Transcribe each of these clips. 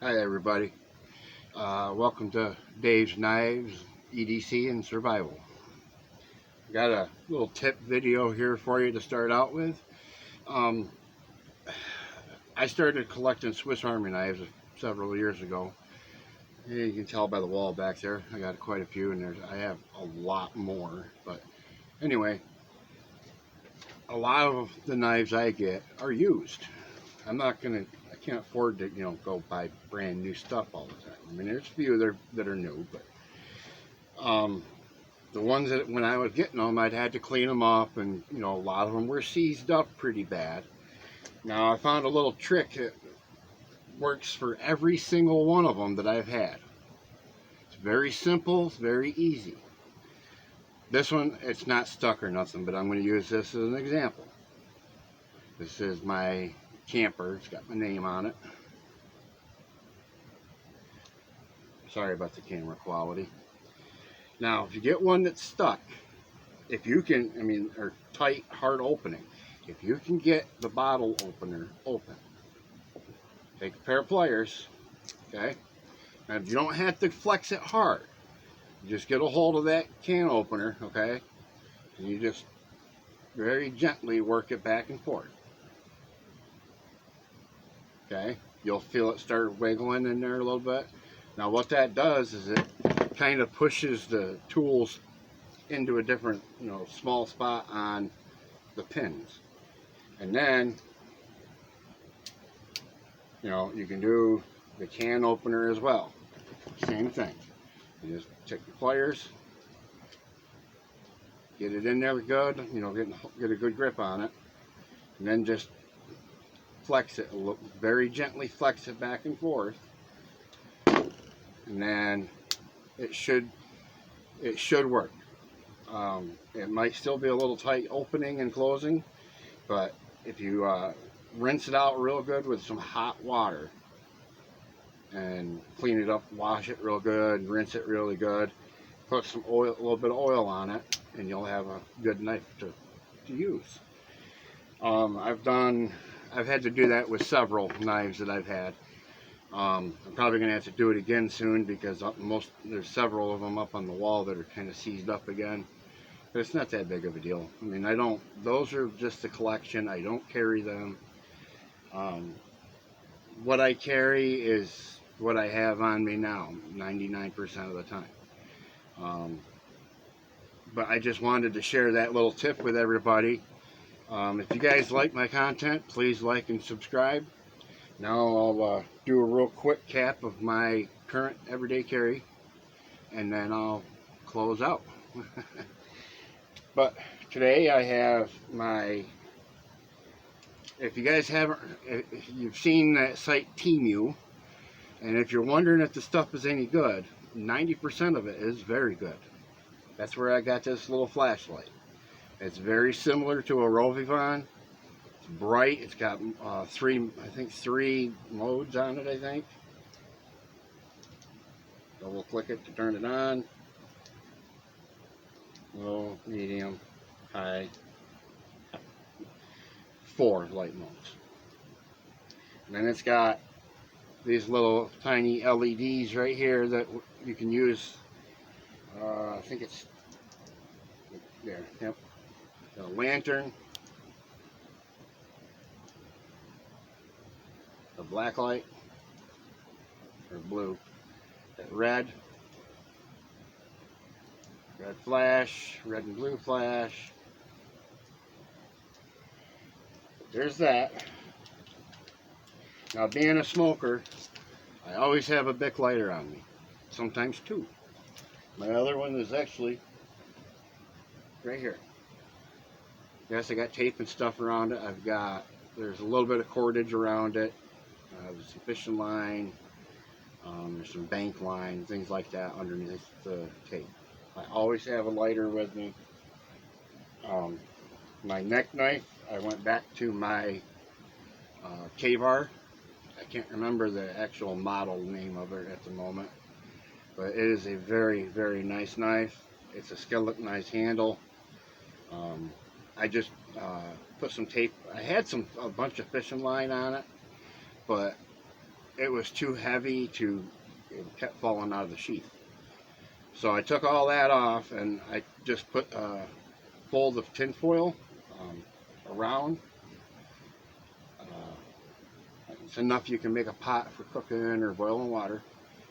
Hi everybody, welcome to Dave's Knives, EDC and Survival. Got a little tip video here for you to start out with. Um, I started collecting Swiss Army knives several years ago. You can tell by the wall back there, I got quite a few, and I have a lot more. But anyway, a lot of the knives I get are used. I can't afford to, go buy brand new stuff all the time. I mean, there's a few that are new, but the ones that when I was getting them, I'd had to clean them up, and a lot of them were seized up pretty bad. Now I found a little trick that works for every single one of them that I've had. It's very simple, it's very easy. This one, it's not stuck or nothing, but I'm going to use this as an example. This is my camper. It's got my name on it. Sorry about the camera quality. Now, if you get one that's stuck, if you can, or tight, hard opening, if you can get the bottle opener open, take a pair of pliers, okay? And you don't have to flex it hard. You just get a hold of that can opener, okay? And you just very gently work it back and forth. Okay? You'll feel it start wiggling in there a little bit. Now what that does is it kind of pushes the tools into a different, small spot on the pins. And then, you can do the can opener as well. Same thing. You just take the pliers, get it in there good, get a good grip on it, and then just flex it, very gently flex it back and forth, and then it should work. It might still be a little tight opening and closing, but if you rinse it out real good with some hot water and clean it up, wash it real good, rinse it really good, put some oil, a little bit of oil on it, and you'll have a good knife to use. I've had to do that with several knives that I've had. I'm probably going to have to do it again soon because there's several of them up on the wall that are kind of seized up again. But it's not that big of a deal. I mean, those are just a collection. I don't carry them. What I carry is what I have on me now, 99% of the time. But I just wanted to share that little tip with everybody. If you guys like my content, please like and subscribe. Now I'll do a real quick cap of my current everyday carry, and then I'll close out. But today I have if you guys haven't, if you've seen that site Temu, and if you're wondering if the stuff is any good, 90% of it is very good. That's where I got this little flashlight. It's very similar to a Rovivon. It's bright. It's got three modes on it, I think. Double click it to turn it on. Low, medium, high. 4 light modes. And then it's got these little tiny LEDs right here that you can use. I think it's there. Yep. A lantern, a black light, or blue, red flash, red and blue flash. There's that. Now, being a smoker, I always have a Bic lighter on me, sometimes 2. My other one is actually right here. Yes, I got tape and stuff around it. There's a little bit of cordage around it. There's some fishing line. There's some bank line, things like that underneath the tape. I always have a lighter with me. My neck knife, I went back to my Ka-Bar. I can't remember the actual model name of it at the moment, but it is a very, very nice knife. It's a skeletonized handle. I just put some tape. I had a bunch of fishing line on it, but it was too heavy to, it kept falling out of the sheath. So I took all that off and I just put a fold of tin foil around. It's enough you can make a pot for cooking or boiling water.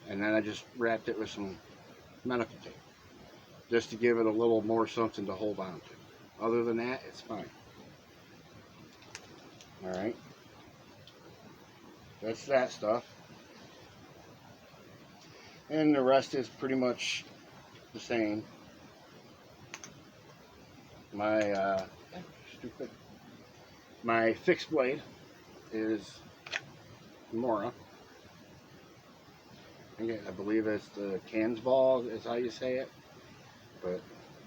And then I just wrapped it with some medical tape, just to give it a little more something to hold on to. Other than that, it's fine. Alright. That's that stuff. And the rest is pretty much the same. My fixed blade is Mora. I believe it's the Kanzball is how you say it. But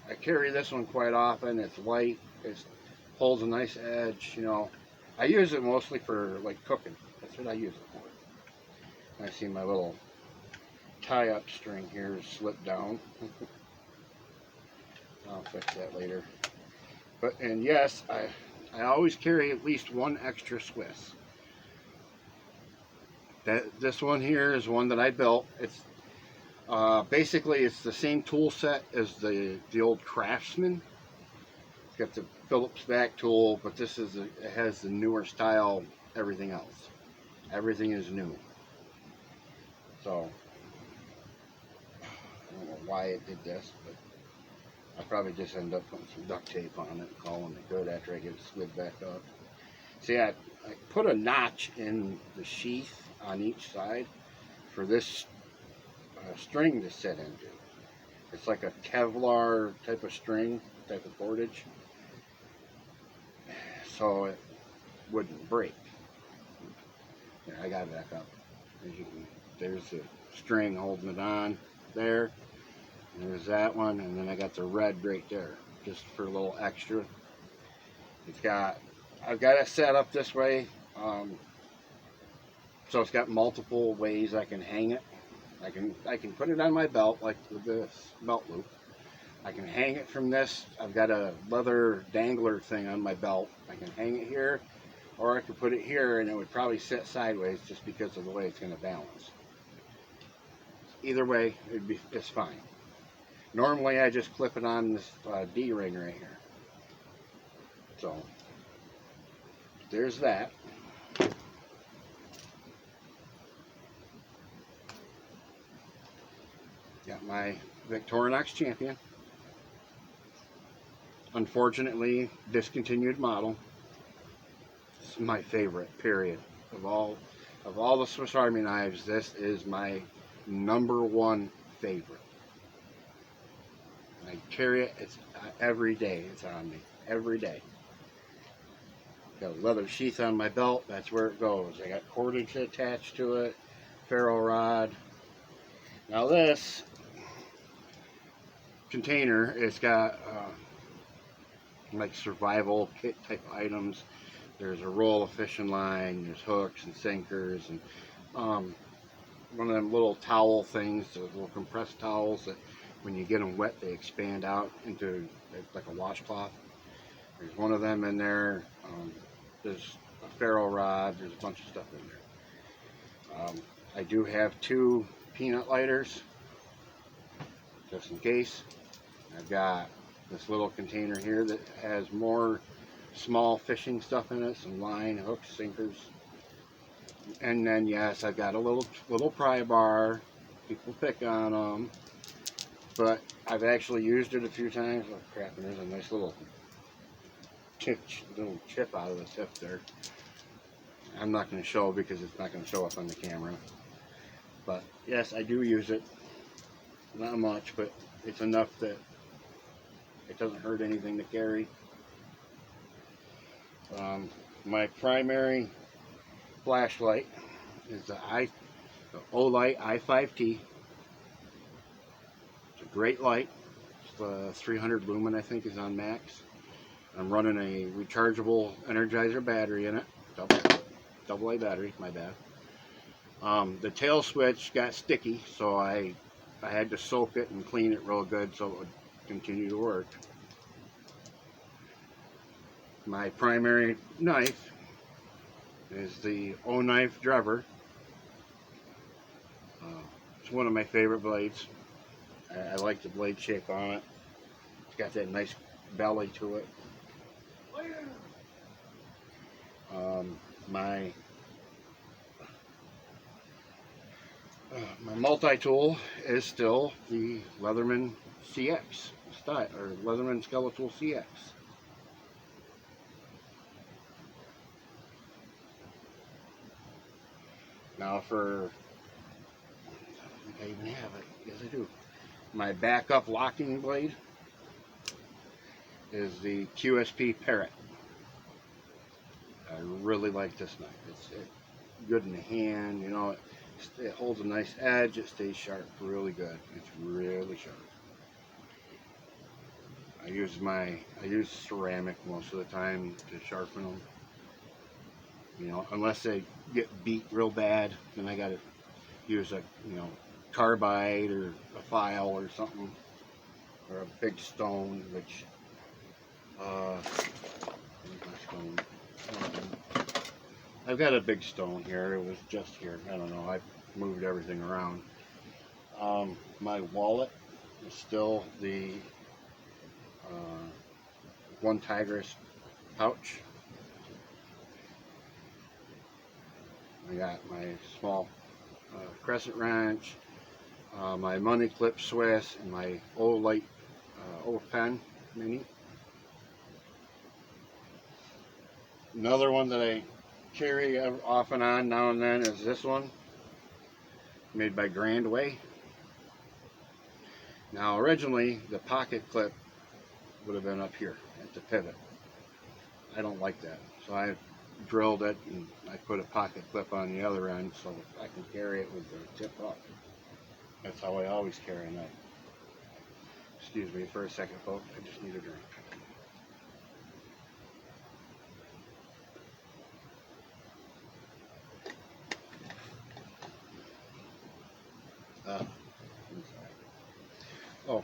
I carry this one quite often. It's light. It holds a nice edge. You know, I use it mostly for like cooking. That's what I use it for. I see my little tie-up string here slipped down. I'll fix that later. And yes, I always carry at least one extra Swiss. This one here is one that I built. It's basically it's the same tool set as the old Craftsman. It's got the Phillips back tool, but this is it has the newer style. Everything else, everything is new. So I don't know why it did this, but I probably just end up putting some duct tape on it and calling it good after I get it slid back up. See, I put a notch in the sheath on each side for this string to sit into. It's like a Kevlar type of string, type of cordage, so it wouldn't break. Here, I got it back up. As you can, there's the string holding it on there. And there's that one, and then I got the red right there, just for a little extra. I've got it set up this way, so it's got multiple ways I can hang it. I can put it on my belt, like with this belt loop. I can hang it from this. I've got a leather dangler thing on my belt. I can hang it here, or I could put it here, and it would probably sit sideways just because of the way it's going to balance. Either way, it's fine. Normally, I just clip it on this D-ring right here. So, there's that. Got my Victorinox Champion. Unfortunately, discontinued model. This is my favorite, period. Of all the Swiss Army knives, this is my #1 favorite. I carry it. It's every day. It's on me every day. Got a leather sheath on my belt. That's where it goes. I got cordage attached to it. Ferro rod. Now this container, it's got like survival kit type items. There's a roll of fishing line. There's hooks and sinkers, and one of them little towel things, those little compressed towels that when you get them wet, they expand out into like a washcloth. There's one of them in there. There's a ferro rod. There's a bunch of stuff in there. I do have 2 peanut lighters, just in case. I've got this little container here that has more small fishing stuff in it, some line, hooks, sinkers. And then, yes, I've got a little pry bar. People pick on them. But I've actually used it a few times. Oh crap, and there's a nice little chip out of the tip there. I'm not going to show because it's not going to show up on the camera. But yes, I do use it. Not much, but it's enough that it doesn't hurt anything to carry. My primary flashlight is the Olight i5T. It's a great light. It's 300 lumen, I think, is on max. I'm running a rechargeable Energizer battery in it. Double A battery, my bad. The tail switch got sticky, so I had to soak it and clean it real good so it would continue to work. My primary knife is the O-Knife Drever. It's one of my favorite blades. I like the blade shape on it. It's got that nice belly to it. My multi-tool is still the Leatherman CX style, or Leatherman Skeletal CX. Now for, I think I even have it. Yes, I do. My backup locking blade is the QSP Parrot. I really like this knife. It's good in the hand. You know, it holds a nice edge. It stays sharp really good. It's really sharp. I use ceramic most of the time to sharpen them. You know, unless they get beat real bad, then I gotta use a, you know, carbide or a file or something, or a big stone, which I've got a big stone here. It was just here. I don't know. I've moved everything around. My wallet is still the One Tigris pouch. I got my small crescent wrench, my money clip Swiss, and my Olight O-Pen Mini. Another one that I carry off and on now and then is this one, made by Grandway. Now originally the pocket clip would have been up here at the pivot. I don't like that, so I drilled it and I put a pocket clip on the other end so I can carry it with the tip up. That's how I always carry a knife. Excuse me for a second, folks. I just need a drink. Oh,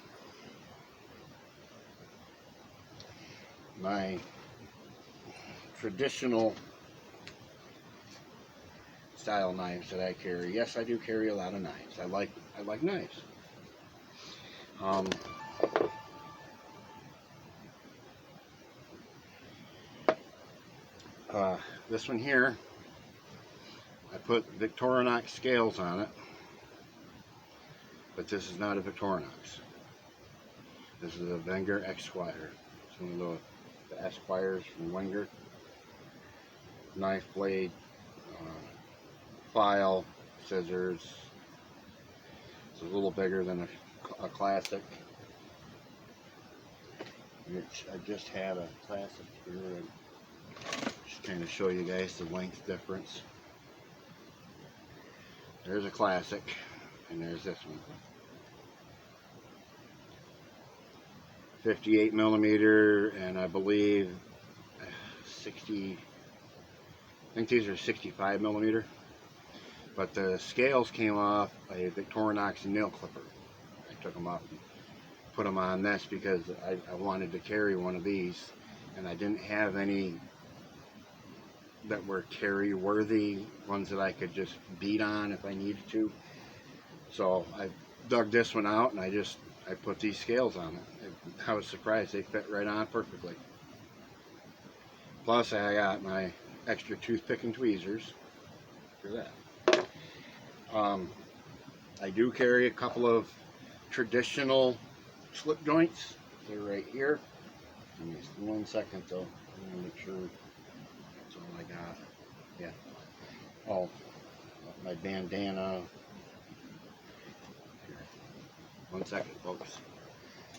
my traditional style knives that I carry. Yes, I do carry a lot of knives. I like knives. This one here, I put Victorinox scales on it, but this is not a Victorinox. This is a Wenger Esquire. It's one of the Esquires from Wenger. Knife blade, file, scissors. It's a little bigger than a classic, which I just had a classic here. Just trying to show you guys the length difference. There's a classic, and there's this one. 58 millimeter, and I believe 60. I think these are 65 millimeter. But the scales came off a Victorinox nail clipper. I took them off and put them on this because I wanted to carry one of these, and I didn't have any that were carry worthy, ones that I could just beat on if I needed to. So I dug this one out and I put these scales on it. I was surprised they fit right on perfectly. Plus I got my extra toothpick and tweezers for that. I do carry a couple of traditional slip joints. They're right here. Give me 1 second though. I want to make sure that's all I got. Yeah. Oh, my bandana. Here. 1 second, folks.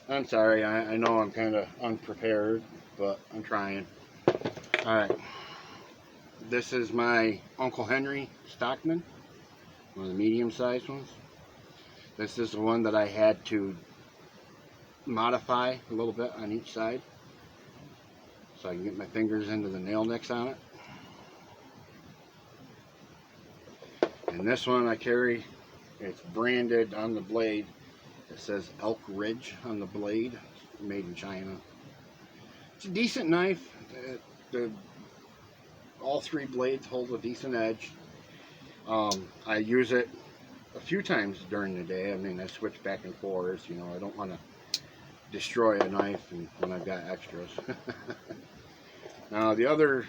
I'm sorry. I know I'm kind of unprepared, but I'm trying. All right. This is my Uncle Henry Stockman, one of the medium-sized ones. This is the one that I had to modify a little bit on each side so I can get my fingers into the nail nicks on it. And this one I carry, it's branded on the blade. It says Elk Ridge on the blade, made in China. It's a decent knife. All three blades hold a decent edge. I use it few times during the day. I mean, I switch back and forth. You know, I don't want to destroy a knife when I've got extras. Now, the other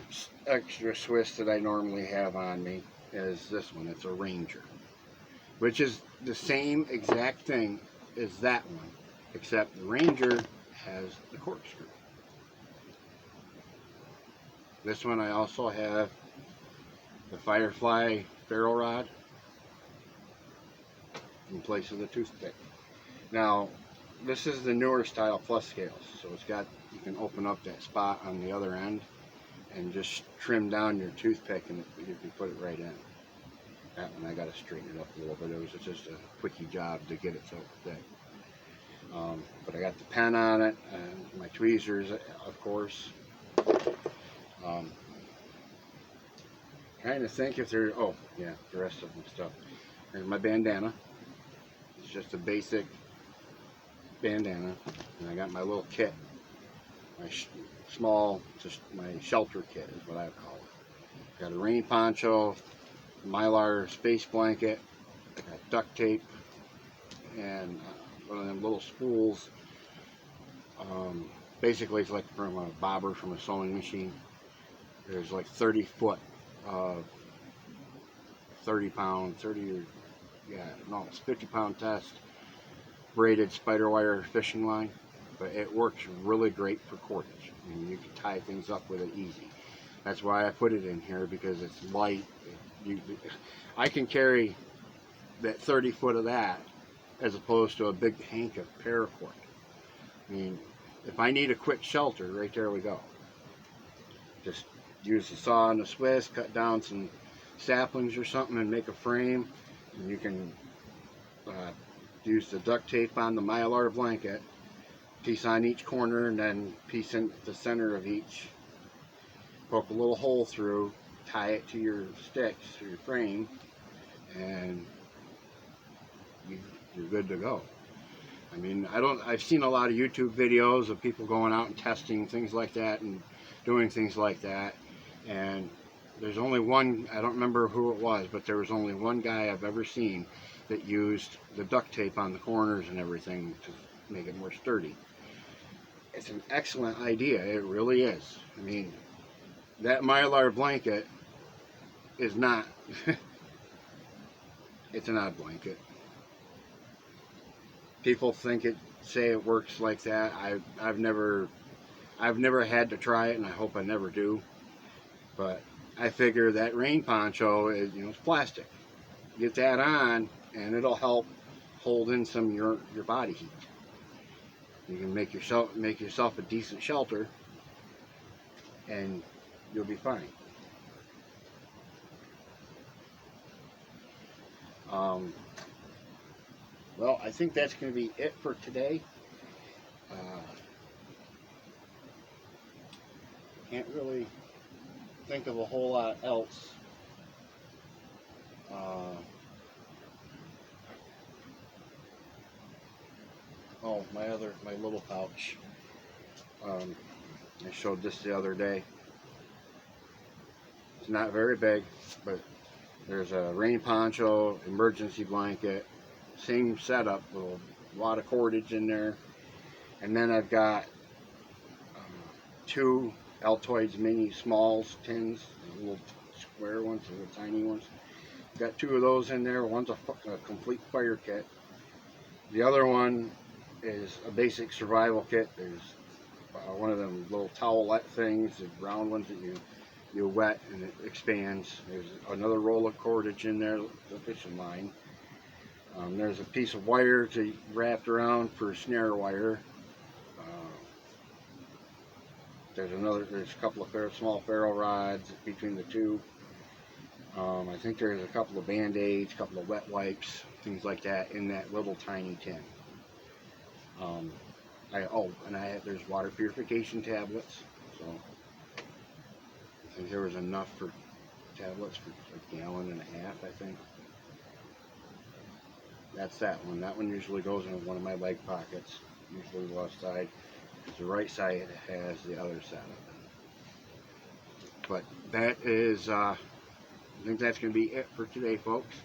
extra Swiss that I normally have on me is this one. It's a Ranger, which is the same exact thing as that one, except the Ranger has the corkscrew. This one I also have the Firefly ferrule rod in place of the toothpick. Now, this is the newer style plus scales, so it's got, you can open up that spot on the other end and just trim down your toothpick and you can put it right in. That one I got to straighten it up a little bit. It was just a quickie job to get it so thick. But I got the pen on it and my tweezers, of course. Trying to think if there, oh yeah, the rest of them stuff. Here's my bandana. It's just a basic bandana, and I got my little kit, my small, just my shelter kit is what I call it. Got a rain poncho, Mylar space blanket, I got duct tape, and one of them little spools. Basically, it's like from a bobber from a sewing machine. There's like 30 foot of 30 pound, 30 or yeah, no, it's 50-pound test braided spider wire fishing line, but it works really great for cordage. I mean, you can tie things up with it easy. That's why I put it in here, because it's light. I can carry that 30 foot of that as opposed to a big hank of paracord. I mean, if I need a quick shelter, right there we go. Just use the saw and the Swiss, cut down some saplings or something and make a frame, and you can use the duct tape on the Mylar blanket, piece on each corner, and then piece in the center of each, poke a little hole through, tie it to your sticks or your frame, and you're good to go. I mean, I've seen a lot of YouTube videos of people going out and testing things like that and doing things like that, and there's only one, I don't remember who it was, but there was only one guy I've ever seen that used the duct tape on the corners and everything to make it more sturdy. It's an excellent idea, it really is. I mean, that Mylar blanket is not, it's an odd blanket. People say it works like that. I've never had to try it, and I hope I never do. But I figure that rain poncho is, you know, it's plastic. Get that on, and it'll help hold in some of your body heat. You can make yourself a decent shelter, and you'll be fine. Well, I think that's going to be it for today. Can't really think of a whole lot else. Oh, my little pouch. I showed this the other day. It's not very big, but there's a rain poncho, emergency blanket, same setup with a lot of cordage in there. And then I've got two Altoids mini smalls tins, little square ones, little tiny ones. Got two of those in there. One's a complete fire kit. The other one is a basic survival kit. There's one of them little towelette things, the round ones that you wet and it expands. There's another roll of cordage in there, the fishing line. There's a piece of wire wrapped around for snare wire. There's a couple of small ferrule rods between the two. I think there's a couple of band-aids, a couple of wet wipes, things like that in that little tiny tin. There's water purification tablets. So I think there was enough for tablets for a gallon and a half, I think. That's that one. That one usually goes in one of my leg pockets, usually the left side. The right side has the other side of it. But that is, I think that's going to be it for today, folks.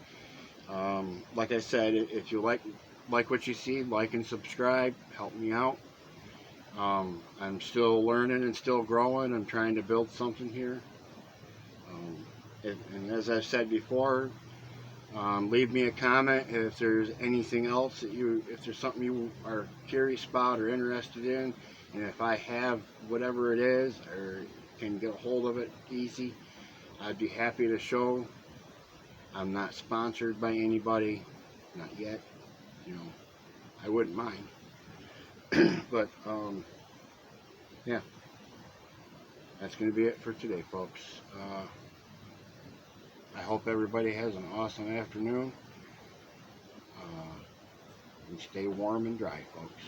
Like I said, if you like what you see, like and subscribe, help me out. I'm still learning and still growing. I'm trying to build something here. And as I've said before, leave me a comment if there's anything else if there's something you are curious about or interested in, and if I have whatever it is or can get a hold of it easy, I'd be happy to show. I'm not sponsored by anybody, not yet. You know, I wouldn't mind. But yeah, that's going to be it for today, folks. I hope everybody has an awesome afternoon. And stay warm and dry, folks.